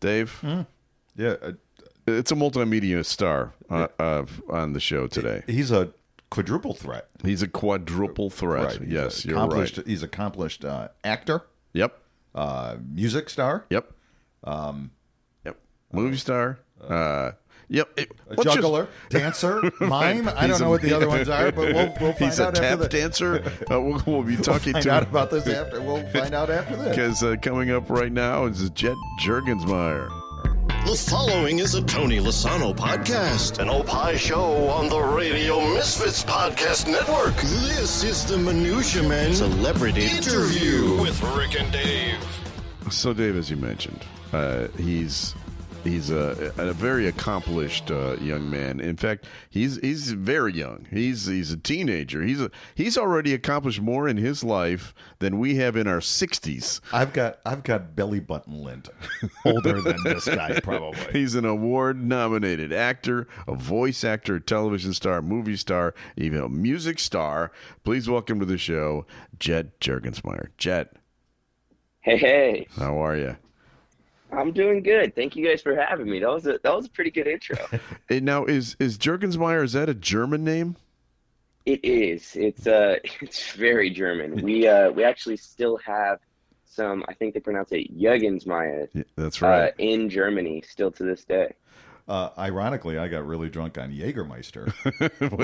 Dave? Yeah. It's a multimedia star on the show today. He's a quadruple threat. He's a quadruple threat. Right. Yes, you're right. He's accomplished actor. Yep. Music star. Yep. Movie star. Yep. Juggler, dancer, mime. I don't know what the other ones are, but we'll find he's out a tap after dancer. We'll be talking find to out him about this after. We'll find out after this. because coming up right now is Jurgensmeyer. The following is a Tony Lasano podcast, an Opie show on the Radio Misfits Podcast Network. This is the Minutia Men Celebrity Interview with Rick and Dave. So, Dave, as you mentioned, he's a very accomplished young man. In fact, he's very young. He's a teenager. He's already accomplished more in his life than we have in our 60s. I've got belly button lint older than this guy probably. He's an award-nominated actor, a voice actor, television star, movie star, even a music star. Please welcome to the show, Jet Jurgensmeyer. Jet. Hey. How are you? I'm doing good. Thank you guys for having me. That was a pretty good intro. Now, is Jurgensmeyer, is that a German name? It is. It's very German. We actually still have some. I think they pronounce it Jurgensmeyer. Yeah, that's right. In Germany, still to this day. Ironically, I got really drunk on Jägermeister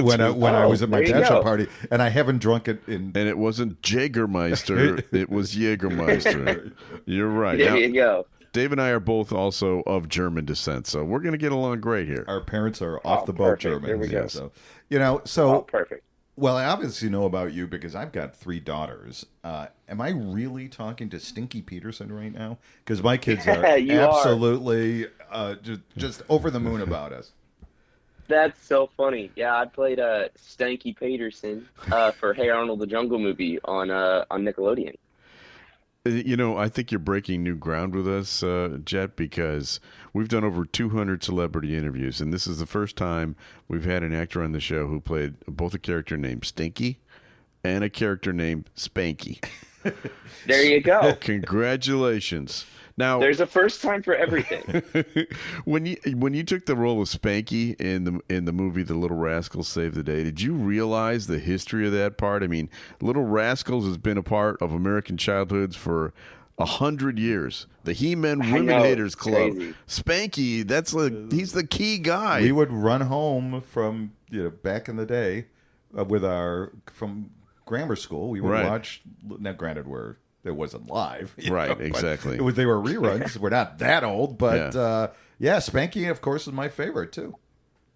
when I was at my bachelor party, and I haven't drunk it in. And it wasn't Jägermeister; it was Jägermeister. You're right. There you go. Dave and I are both also of German descent, so we're going to get along great here. Our parents are off the boat Germans. There we go. So perfect. Well, I obviously know about you because I've got 3 daughters. Am I really talking to Stinky Peterson right now? Because my kids are absolutely just over the moon about us. That's so funny. Yeah, I played Stanky Peterson for Hey Arnold the Jungle Movie on Nickelodeon. You know, I think you're breaking new ground with us, Jet, because we've done over 200 celebrity interviews, and this is the first time we've had an actor on the show who played both a character named Stinky and a character named Spanky. There you go. Congratulations. Now, there's a first time for everything. When you took the role of Spanky in the movie The Little Rascals Save the Day, did you realize the history of that part? I mean, Little Rascals has been a part of American childhoods for 100 years. The He-Men Women Haters Club. Crazy. Spanky, he's the key guy. We would run home from back in the day from grammar school. We would watch. Now, granted, it wasn't live. Right, exactly. They were reruns. We're not that old, but Spanky, of course, is my favorite too.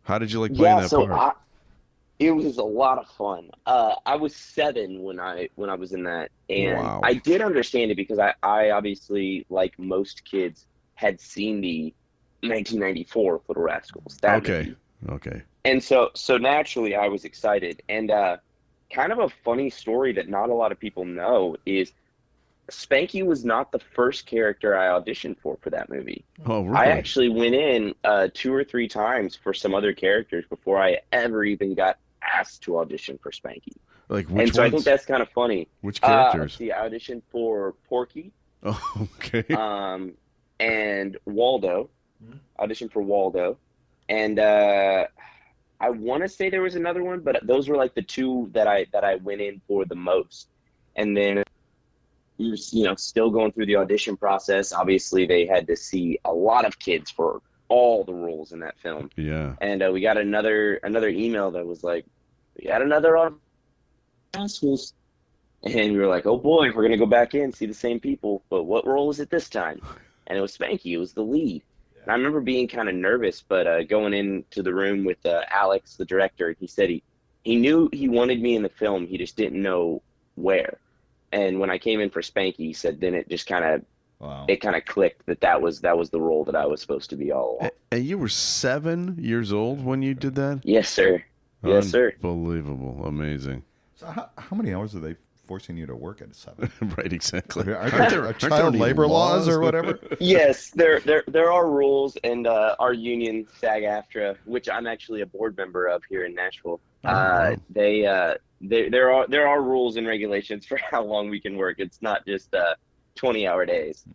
How did you like playing that part? It was a lot of fun. I was 7 when I was in that, and wow. I did understand it because I obviously, like most kids, had seen the 1994 Little Rascals. Okay. And so naturally, I was excited. And kind of a funny story that not a lot of people know is Spanky was not the first character I auditioned for that movie. Oh, really? I actually went in 2 or 3 times for some other characters before I ever even got asked to audition for Spanky. Like which and so ones? I think that's kind of funny. Which characters? See, I auditioned for Porky. Oh, okay. And Waldo. Auditioned for Waldo. And I want to say there was another one, but those were like the 2 that I went in for the most. And then you're still going through the audition process. Obviously, they had to see a lot of kids for all the roles in that film. Yeah. And we got another email that was like, we got another assholes. And we were like, oh boy, we're going to go back in, see the same people. But what role is it this time? And it was Spanky. It was the lead. Yeah. And I remember being kind of nervous, but going into the room with Alex, the director, he said he knew he wanted me in the film. He just didn't know where. And when I came in for Spanky, he said, then it just kind of clicked that was the role that I was supposed to be all along. And you were 7 years old when you did that? Yes, sir. Yes, sir. Unbelievable. Amazing. So how many hours are they forcing you to work at 7? Right, exactly. Aren't there child labor laws or whatever? Yes, there are rules, and our union, SAG-AFTRA, which I'm actually a board member of here in Nashville, there are rules and regulations for how long we can work. It's not just 20-hour days.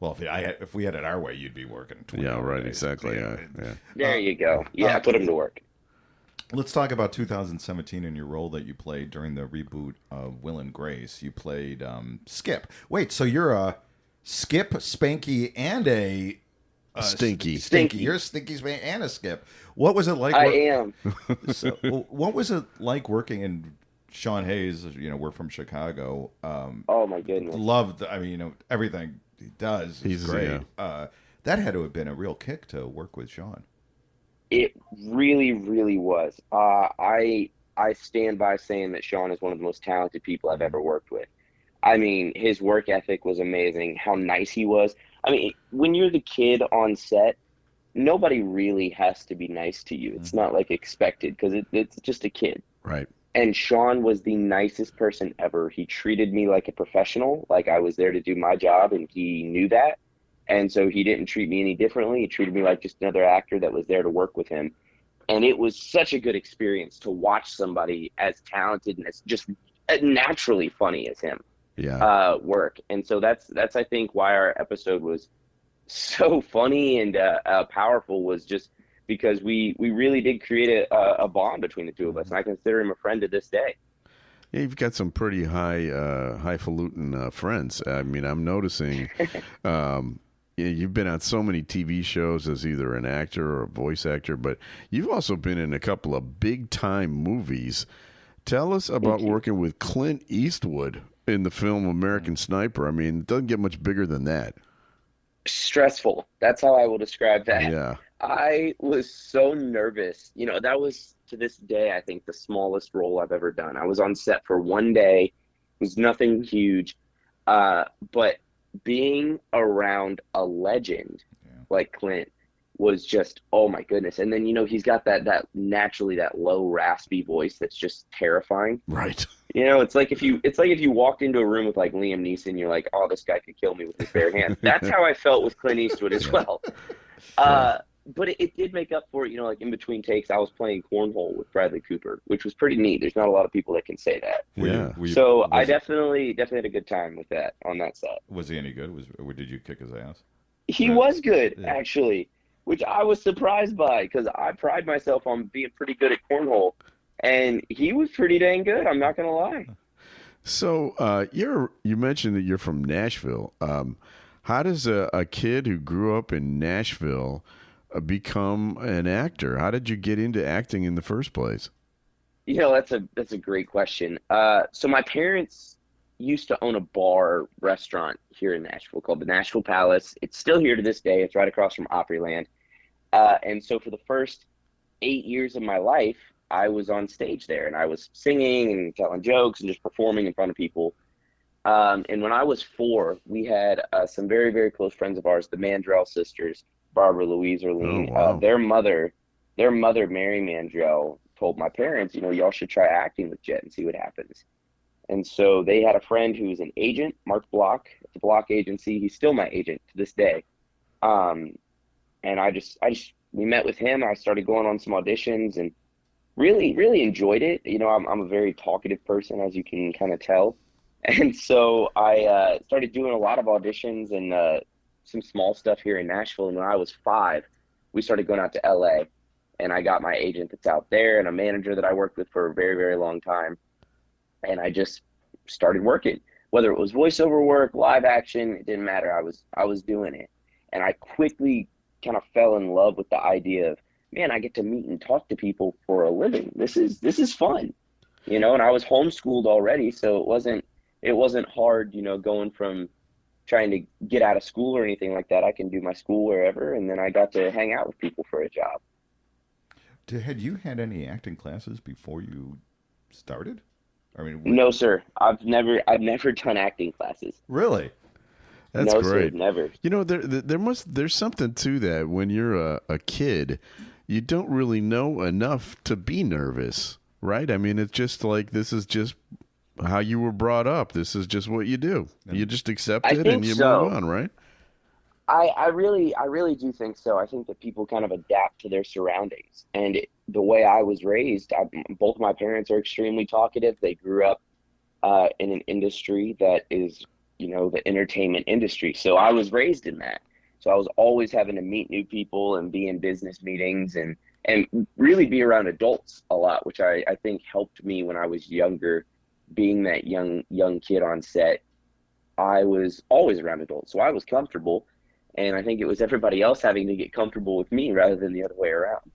Well, if we had it our way, you'd be working 20 Yeah, right, days. exactly. Yeah. There you go. Yeah, put him to work. Let's talk about 2017 and your role that you played during the reboot of Will and Grace. You played Skip. Wait, so you're a Skip, Spanky, and a Stinky. Stinky. You're a Stinky, Spanky, and a Skip. What was it like? I am. So, what was it like working in Sean Hayes? We're from Chicago. Oh my goodness. Loved. Everything he does. He's great. Yeah. That had to have been a real kick to work with Sean. It really, really was. I stand by saying that Sean is one of the most talented people I've ever worked with. I mean, his work ethic was amazing. How nice he was. I mean, when you're the kid on set, nobody really has to be nice to you. It's not like expected because it's just a kid. Right. And Sean was the nicest person ever. He treated me like a professional, like I was there to do my job, and he knew that. And so he didn't treat me any differently. He treated me like just another actor that was there to work with him. And it was such a good experience to watch somebody as talented and as just naturally funny as him work. And so that's I think why our episode was so funny and powerful, was just because we really did create a bond between the two of us. And I consider him a friend to this day. Yeah, you've got some pretty highfalutin friends. I mean, I'm noticing you've been on so many TV shows as either an actor or a voice actor, but you've also been in a couple of big-time movies. Tell us about working with Clint Eastwood in the film American Sniper. I mean, it doesn't get much bigger than that. Stressful. That's how I will describe that. Yeah. I was so nervous. That was, to this day, I think the smallest role I've ever done. I was on set for one day. It was nothing huge. But being around a legend like Clint was just, oh my goodness. And then, he's got that naturally that low raspy voice that's just terrifying. Right. It's like if you walked into a room with like Liam Neeson, you're like, oh, this guy could kill me with his bare hands. That's how I felt with Clint Eastwood as well. But it did make up for it, like in between takes, I was playing cornhole with Bradley Cooper, which was pretty neat. There's not a lot of people that can say that. I definitely had a good time with that on that set. Was he any good? Did you kick his ass? He was good, actually, which I was surprised by because I pride myself on being pretty good at cornhole, and he was pretty dang good. I'm not gonna lie. So you mentioned that you're from Nashville. How does a kid who grew up in Nashville become an actor? How did you get into acting in the first place? That's a great question. So my parents used to own a bar restaurant here in Nashville called the Nashville Palace. It's still here to this day. It's right across from Opryland. And so for the first 8 years of my life, I was on stage there, and I was singing and telling jokes and just performing in front of people. And when I was 4, we had some very, very close friends of ours, the Mandrell sisters, Barbara Louise Erlene. Oh, wow. Their mother, Mary Mandrell, told my parents, y'all should try acting with Jet and see what happens. And so they had a friend who was an agent, Mark Block, at the Block Agency. He's still my agent to this day. And we met with him. I started going on some auditions and really, really enjoyed it. I'm a very talkative person, as you can kind of tell. And so I started doing a lot of auditions and some small stuff here in Nashville. And when I was 5, we started going out to LA, and I got my agent that's out there and a manager that I worked with for a very, very long time. And I just started working, whether it was voiceover work, live action, it didn't matter. I was doing it. And I quickly kind of fell in love with the idea of, man, I get to meet and talk to people for a living. This is fun, and I was homeschooled already. So it wasn't hard, going from trying to get out of school or anything like that. I can do my school wherever. And then I got to hang out with people for a job. Had you had any acting classes before you started? No, sir. I've never done acting classes. Really? That's no, great. Sir, never. There's something to that. When you're a kid, you don't really know enough to be nervous, right? I mean, it's just like, this is just how you were brought up. This is just what you do. You just accept it and you move on, right? I really do think so. I think that people kind of adapt to their surroundings. And the way I was raised, both my parents are extremely talkative. They grew up in an industry that is the entertainment industry. So I was raised in that. So I was always having to meet new people and be in business meetings and really be around adults a lot, which I think helped me when I was younger. Being that young kid on set, I was always around adults, so I was comfortable. And I think it was everybody else having to get comfortable with me rather than the other way around.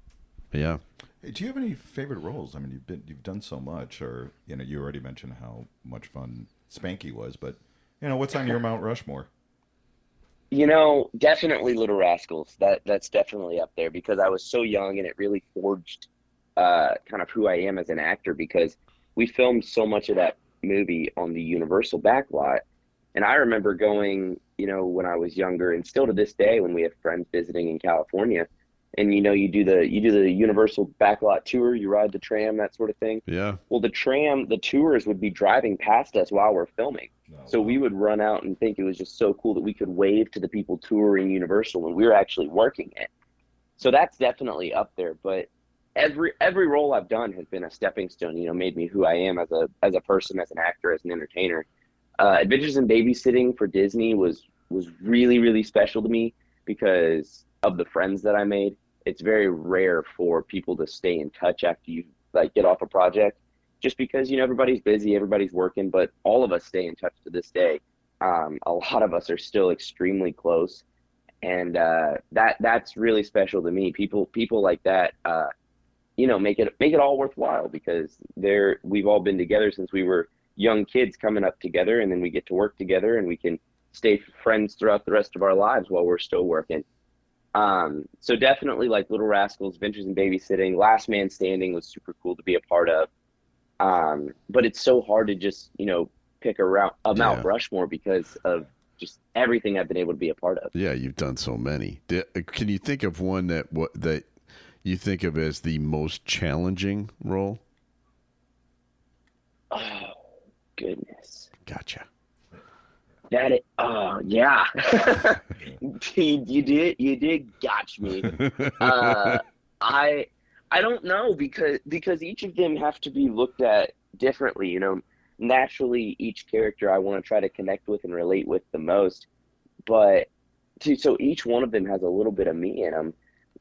Yeah. Hey, do you have any favorite roles? I mean, you've done so much, or you already mentioned how much fun Spanky was, but what's on your Mount Rushmore? Definitely Little Rascals. That's definitely up there because I was so young and it really forged kind of who I am as an actor because we filmed so much of that movie on the Universal backlot. And I remember going, when I was younger and still to this day when we have friends visiting in California and, you do the Universal backlot tour, you ride the tram, that sort of thing. Yeah. Well, the tours would be driving past us while we're filming. So we would run out and think it was just so cool that we could wave to the people touring Universal when we were actually working it. So that's definitely up there. But every role I've done has been a stepping stone, made me who I am as a person, as an actor, as an entertainer. Adventures in Babysitting for Disney was really, really special to me because of the friends that I made. It's very rare for people to stay in touch after you get off a project. Just because, everybody's busy, everybody's working, but all of us stay in touch to this day. A lot of us are still extremely close, and that's really special to me. People like that, make it all worthwhile because we've all been together since we were young kids coming up together, and then we get to work together, and we can stay friends throughout the rest of our lives while we're still working. So definitely Little Rascals, Adventures in Babysitting, Last Man Standing was super cool to be a part of. But it's so hard to just, pick a Mount Rushmore because of just everything I've been able to be a part of. Yeah, you've done so many. Can you think of one that you think of as the most challenging role? Oh, goodness. Gotcha. Yeah. You did gotch me. I don't know because each of them have to be looked at differently. Naturally, each character I want to try to connect with and relate with the most. But so each one of them has a little bit of me in them.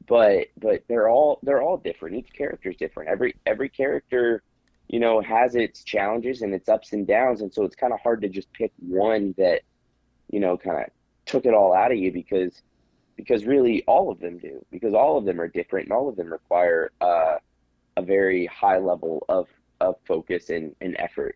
But they're all different. Each character is different. Every character, has its challenges and its ups and downs, and so it's kind of hard to just pick one that, kind of took it all out of you because really all of them do, because all of them are different and all of them require a very high level of focus and effort.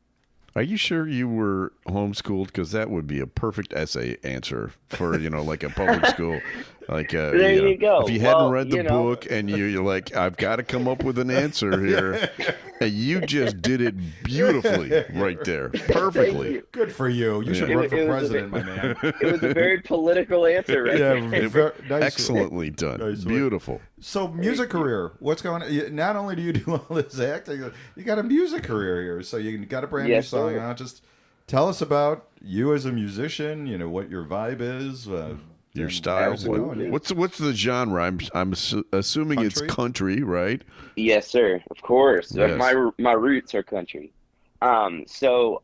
Are you sure you were homeschooled? Because that would be a perfect essay answer for, like a public school. There you go. If you hadn't read the book and you're like, I've got to come up with an answer here. And you just did it beautifully right there. Perfectly. Good for you. You should run for president, my man. It was a very political answer right there. Excellently done. Nice. Beautiful. So music career, what's going on? Not only do you do all this acting, you got a music career here. So you got a brand new song out. Just tell us about you as a musician, what your vibe is. Your style. What's the genre? I'm assuming country? It's country, right? Yes, sir. Of course. Yes. My roots are country. So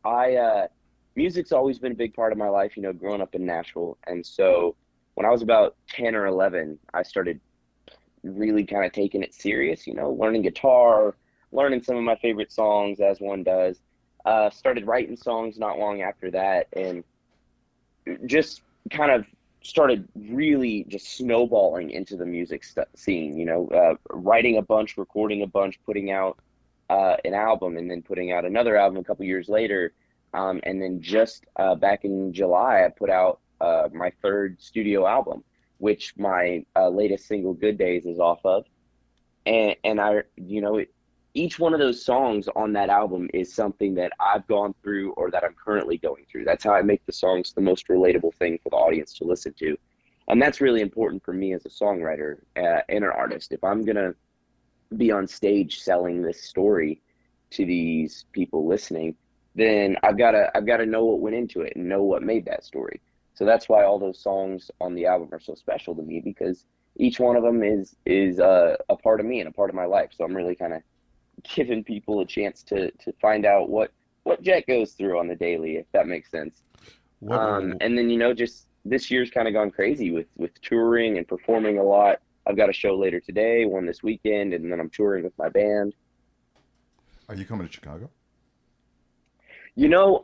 music's always been a big part of my life, growing up in Nashville. And so when I was about 10 or 11, I started really kind of taking it serious, learning guitar, learning some of my favorite songs as one does. Started writing songs not long after that, and just kind of started really just snowballing into the music scene, writing a bunch, recording a bunch, putting out an album, and then putting out another album a couple years later. And then just back in July, I put out my third studio album, which my latest single, Good Days, is off of. And each one of those songs on that album is something that I've gone through or that I'm currently going through. That's how I make the songs the most relatable thing for the audience to listen to. And that's really important for me as a songwriter and an artist. If I'm going to be on stage selling this story to these people listening, then I've got to know what went into it and know what made that story. So that's why all those songs on the album are so special to me, because each one of them is a part of me and a part of my life. So I'm really kind of giving people a chance to find out what Jet goes through on the daily, if that makes sense. And then, just this year's kind of gone crazy with touring and performing a lot. I've got a show later today, one this weekend, and then I'm touring with my band. Are you coming to Chicago?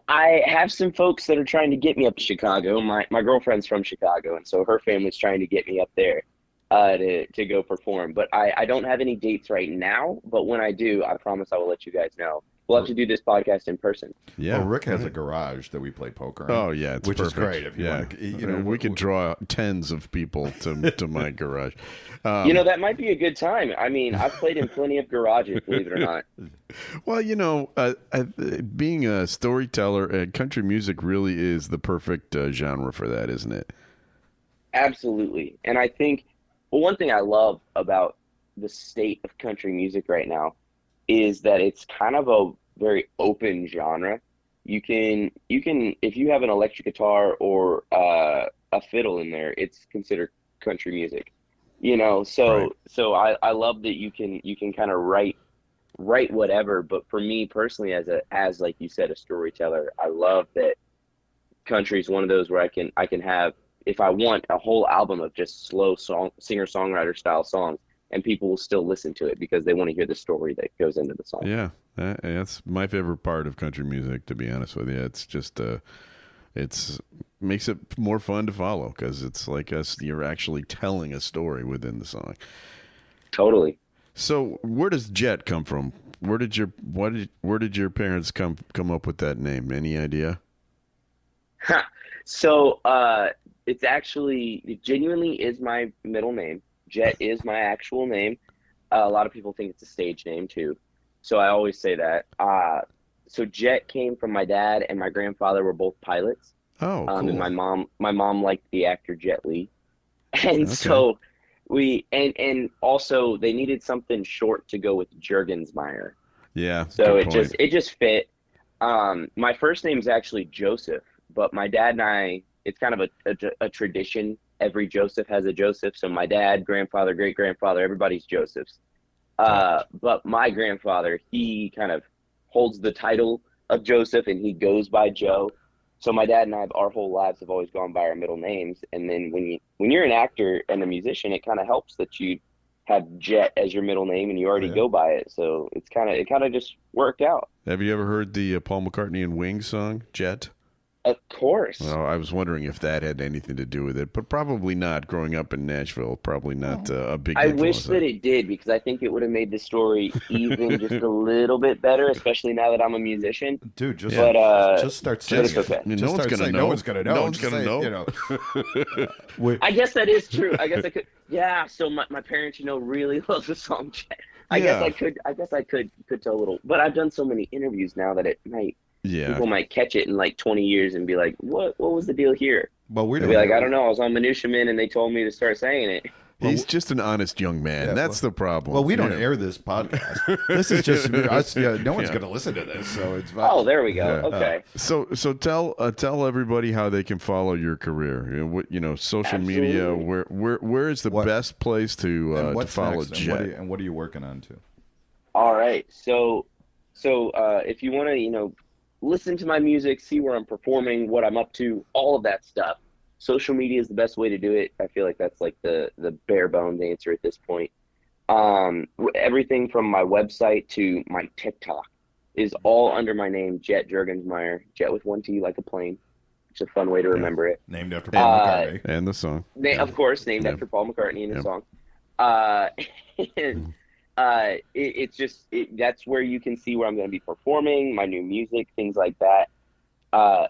I have some folks that are trying to get me up to Chicago. My girlfriend's from Chicago, and so her family's trying to get me up there to go perform. But I don't have any dates right now, but when I do, I promise I will let you guys know. We'll have to do this podcast in person. Yeah, well, Rick has a garage that we play poker in. Oh yeah, it's which perfect. Is great. If you want to, we could draw tens of people to my garage. That might be a good time. I mean, I've played in plenty of garages, believe it or not. Well, being a storyteller, country music really is the perfect genre for that, isn't it? Absolutely, and I think one thing I love about the state of country music right now is that it's kind of a very open genre. You can if you have an electric guitar or a fiddle in there, it's considered country music. So I love that you can kind of write whatever. But for me personally, as like you said, a storyteller, I love that country is one of those where I can have, if I want, a whole album of just slow singer-songwriter style songs, and people will still listen to it because they want to hear the story that goes into the song. Yeah, that's my favorite part of country music, to be honest with you. It's just makes it more fun to follow because it's like you're actually telling a story within the song. Totally. So where does Jet come from? Where did your parents come up with that name? Any idea? So it's actually, it genuinely is my middle name. Jet is my actual name. A lot of people think it's a stage name too, so I always say that. So Jet came from my dad and my grandfather were both pilots. Oh, cool. And my mom liked the actor Jet Li, and so and also they needed something short to go with Jurgensmeyer. Yeah. So it just fit. My first name is actually Joseph, but my dad and I, it's kind of a tradition. Every Joseph has a Joseph. So my dad, grandfather, great-grandfather, everybody's Josephs. But my grandfather, he kind of holds the title of Joseph, and he goes by Joe. So my dad and I, our whole lives have always gone by our middle names. And then when you're an actor and a musician, it kind of helps that you have Jet as your middle name and you already go by it. So it kind of just worked out. Have you ever heard the Paul McCartney and Wings song, Jet? Of course. Well, I was wondering if that had anything to do with it, but probably not. Growing up in Nashville, probably not a big influence. I wish that it did, because I think it would have made the story even just a little bit better, especially now that I'm a musician. Dude, just start saying it. Okay. No one's going to know. No one's going to know. No one's going to know. I guess that is true. I guess I could. Yeah. So my parents, really love the song Jet. I guess I could tell a little, but I've done so many interviews now that it might. Yeah. People might catch it in like 20 years and be like, what was the deal here? Well, They'll be like, I don't know. I was on Minutia Men and they told me to start saying it. He's just an honest young man. Yeah, That's the problem. Well, we don't air this podcast. This is just us. Yeah, no one's going to listen to this, so it's fine. Oh, there we go. Okay. So tell everybody how they can follow your career. Social media. Where is the best place to follow Jet? And what are you working on too? All right. So if you want to, listen to my music, see where I'm performing, what I'm up to, all of that stuff. Social media is the best way to do it. I feel like that's like the bare bones answer at this point. Everything from my website to my TikTok is all under my name, Jet Jurgensmeyer. Jet with one T, like a plane. It's a fun way to remember it. Named after Paul McCartney. And the song. Of course, named after Paul McCartney and the song. It's just that's where you can see where I'm going to be performing, my new music, things like that.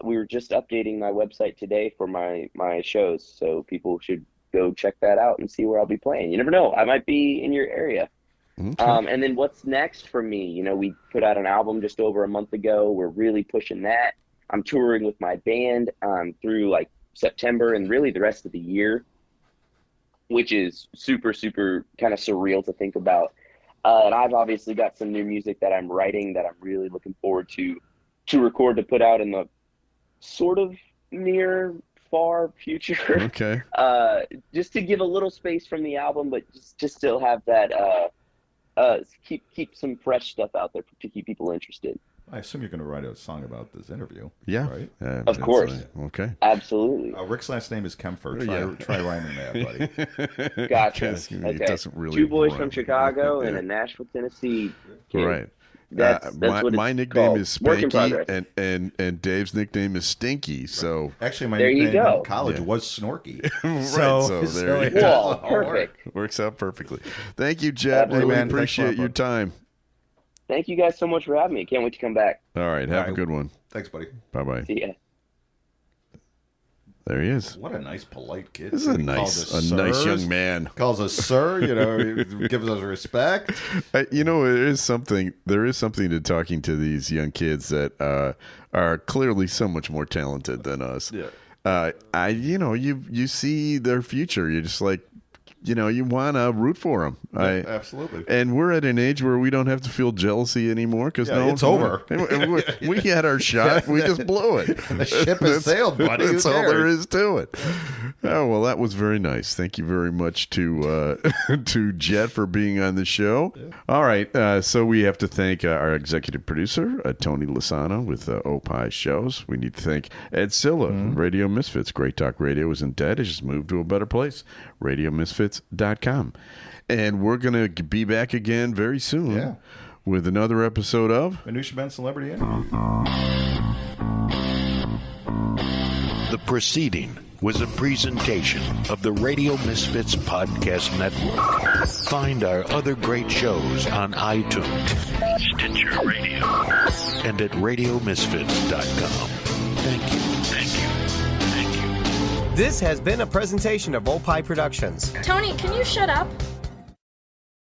We were just updating my website today for my shows, so people should go check that out and see where I'll be playing. You never know, I might be in your area. Okay. And then what's next for me? We put out an album just over a month ago. We're really pushing that. I'm touring with my band through like September and really the rest of the year, which is super, super kind of surreal to think about. And I've obviously got some new music that I'm writing that I'm really looking forward to record, to put out in the sort of near far future. Okay. Just to give a little space from the album, but just still have that keep some fresh stuff out there to keep people interested. I assume you're going to write a song about this interview. Yeah. Right? Of course. Okay. Absolutely. Rick's last name is Kempfer. Try rhyming that, buddy. Gotcha. Okay. Okay. Really 2 boys rhyme. from Chicago and a Nashville, Tennessee kid. Right. That's what my it's nickname called. is Work in Spanky, progress. and Dave's nickname is Stinky. So Actually, my There you nickname go. in college was Snorky. right. So there you it go. Whoa, perfect. Works out perfectly. Thank you, Jet. Absolutely. Really Man, thanks a appreciate lot, your bud. time. Thank you guys so much for having me. Can't wait to come back. All right. Have a right. good one. Thanks, buddy. Bye bye. See ya. There he is. What a nice, polite kid. This is a He nice calls us young sirs, man. Calls us sir, he gives us respect. There is something to talking to these young kids that are clearly so much more talented than us. Yeah. You see their future. You're just like, you want to root for them. Absolutely. And we're at an age where we don't have to feel jealousy anymore because it's over. We had our shot. We just blew it. The ship has sailed, buddy. That's all there is to it. Oh, well, that was very nice. Thank you very much to Jet for being on the show. Yeah. All right. So we have to thank our executive producer, Tony Lasano with Opie Shows. We need to thank Ed Silla, Radio Misfits. Great Talk Radio isn't dead. It's just moved to a better place. RadioMisfits.com. And we're going to be back again very soon with another episode of Minutia Ben Celebrity Interview. The proceeding was a presentation of the Radio Misfits Podcast Network. Find our other great shows on iTunes, Stitcher Radio, and at RadioMisfits.com. Thank you. Thank you. Thank you. This has been a presentation of Opie Productions. Tony, can you shut up?